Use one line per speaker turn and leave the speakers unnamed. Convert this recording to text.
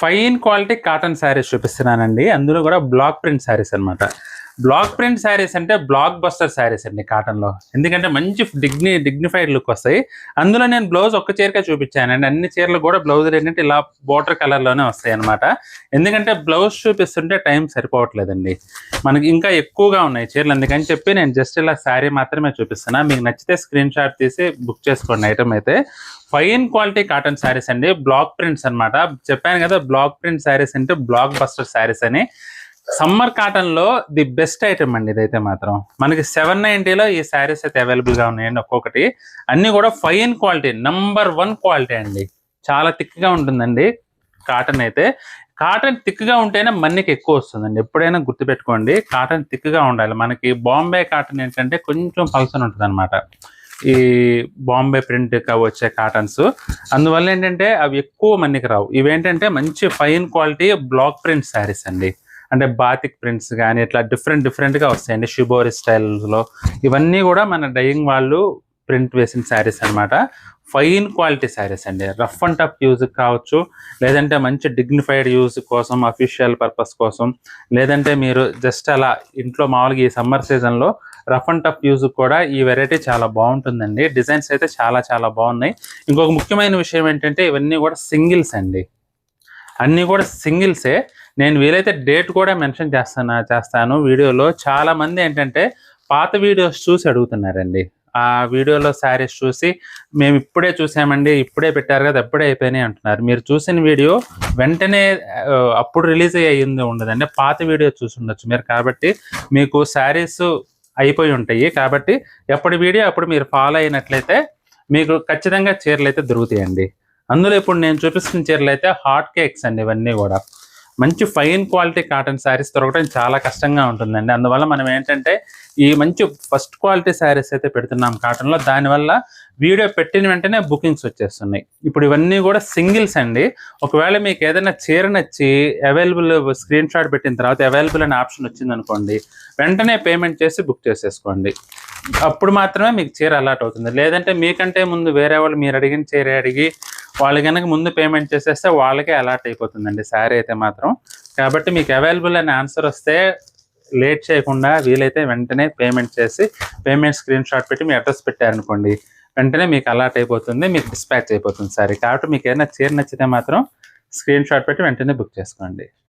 Fine quality cotton saris చూపిస్తున్నానండి. అందులో కూడా బ్లాక్ ప్రింట్ శారీస్ అనమాట. బ్లాక్ ప్రింట్ శారీస్ అంటే బ్లాక్ బస్టర్ శారీస్ అండి కాటన్‌లో. ఎందుకంటే మంచి డిగ్నిఫైడ్ లుక్ వస్తాయి. అందులో నేను బ్లౌజ్ ఒక్క చీరకే చూపించానండి. అన్ని చీరలు కూడా బ్లౌజులు ఏంటంటే ఇలా బోర్డర్ కలర్‌లోనే వస్తాయన్నమాట. ఎందుకంటే బ్లౌజ్ చూపిస్తుంటే టైం సరిపోవట్లేదండి. మనకి ఇంకా ఎక్కువగా ఉన్నాయి చీరలు. అందుకని చెప్పి నేను జస్ట్ ఇలా శారీ మాత్రమే చూపిస్తున్నా. మీకు నచ్చితే స్క్రీన్ షాట్ తీసి బుక్ చేసుకోండి ఐటమ్ అయితే. ఫైన్ క్వాలిటీ కాటన్ శారీస్ అండి. బ్లాక్ ప్రింట్స్ అనమాట. చెప్పాను కదా బ్లాక్ ప్రింట్ శారీస్ అంటే బ్లాక్ బస్టర్ శారీస్ అని. సమ్మర్ కాటన్ లో ది బెస్ట్ ఐటమ్ అండి ఇదైతే మాత్రం. మనకి 790లో ఈ శారీస్ అయితే అవైలబుల్ గా ఉన్నాయండి ఒక్కొక్కటి. అన్ని కూడా ఫైన్ క్వాలిటీ, నంబర్ 1 క్వాలిటీ అండి. చాలా థిక్ గా ఉంటుందండి కాటన్ అయితే. కాటన్ థిక్ గా ఉంటేనే మన్నిక ఎక్కువ వస్తుందండి. ఎప్పుడైనా గుర్తుపెట్టుకోండి, కాటన్ థిక్ గా ఉండాలి. మనకి బాంబే కాటన్ ఏంటంటే కొంచెం పల్సన్ ఉంటుంది అనమాట. ఈ బాంబే ప్రింట్ వచ్చే కాటన్స్, అందువల్ల ఏంటంటే అవి ఎక్కువ మన్నిక రావు. ఇవేంటంటే మంచి fine quality black print sarees అండి. అంటే బాతిక్ ప్రింట్స్ కానీ ఇట్లా డిఫరెంట్గా వస్తాయండి. షిబోరి స్టైల్స్లో ఇవన్నీ కూడా మన డయింగ్ వాళ్ళు ప్రింట్ వేసిన శారీస్ అనమాట. ఫైన్ క్వాలిటీ శారీస్ అండి. రఫ్ అండ్ టఫ్ యూజ్ కావచ్చు, లేదంటే మంచి డిగ్నిఫైడ్ యూజ్ కోసం, అఫీషియల్ పర్పస్ కోసం, లేదంటే మీరు జస్ట్ అలా ఇంట్లో మామూలుగా ఈ సమ్మర్ సీజన్లో రఫ్ అండ్ టఫ్ యూజ్ కూడా ఈ వెరైటీ చాలా బాగుంటుందండి. డిజైన్స్ అయితే చాలా బాగున్నాయి. ఇంకొక ముఖ్యమైన విషయం ఏంటంటే ఇవన్నీ కూడా సింగిల్స్ అండి. అన్నీ కూడా సింగిల్సే. నేను వీలైతే డేట్ కూడా మెన్షన్ చేస్తాను వీడియోలో. చాలామంది ఏంటంటే పాత వీడియోస్ చూసి అడుగుతున్నారండి. ఆ వీడియోలో శారీస్ చూసి మేము ఇప్పుడే చూసామండి, ఇప్పుడే పెట్టారు కదా, ఎప్పుడే అయిపోయినాయి అంటున్నారు. మీరు చూసిన వీడియో వెంటనే అప్పుడు రిలీజ్ అయ్యింది ఉండదండి, పాత వీడియో చూసి ఉండొచ్చు మీరు. కాబట్టి మీకు శారీస్ అయిపోయి ఉంటాయి. కాబట్టి ఎప్పటి వీడియో అప్పుడు మీరు ఫాలో అయినట్లయితే మీకు ఖచ్చితంగా చీరలు అయితే దొరుకుతాయండి. అందులో ఇప్పుడు నేను చూపిస్తున్న చీరలు అయితే హాట్ కేక్స్ అండి. ఇవన్నీ కూడా మంచి ఫైన్ క్వాలిటీ కాటన్ శారీస్ దొరకడం చాలా కష్టంగా ఉంటుందండి. అందువల్ల మనం ఏంటంటే ఈ మంచి ఫస్ట్ క్వాలిటీ శారీస్ అయితే పెడుతున్నాం కాటన్లో. దానివల్ల వీడియో పెట్టిన వెంటనే బుకింగ్స్ వచ్చేస్తున్నాయి. ఇప్పుడు ఇవన్నీ కూడా సింగిల్స్ అండి. ఒకవేళ మీకు ఏదైనా చీర నచ్చి అవైలబుల్ స్క్రీన్ షాట్ పెట్టిన తర్వాత అవైలబుల్ అనే ఆప్షన్ వచ్చింది అనుకోండి, వెంటనే పేమెంట్ చేసి బుక్ చేసేసుకోండి. అప్పుడు మాత్రమే మీకు చీర అలాట్ అవుతుంది. లేదంటే మీకంటే ముందు వేరే వాళ్ళు మీరు అడిగిన చీర అడిగి వాళ్ళు కనుక ముందు పేమెంట్ చేసేస్తే వాళ్ళకే అలాట్ అయిపోతుందండి శారీ అయితే మాత్రం. కాబట్టి మీకు అవైలబుల్ అనే ఆన్సర్ వస్తే లేట్ చేయకుండా వీలైతే వెంటనే పేమెంట్ చేసి పేమెంట్ స్క్రీన్ షాట్ పెట్టి మీ అడ్రస్ పెట్టారనుకోండి, వెంటనే మీకు అలాట్ అయిపోతుంది, మీకు డిస్పాచ్ అయిపోతుంది శారీ. కాబట్టి మీకు ఏదైనా చీర నచ్చితే మాత్రం స్క్రీన్ షాట్ పెట్టి వెంటనే బుక్ చేసుకోండి.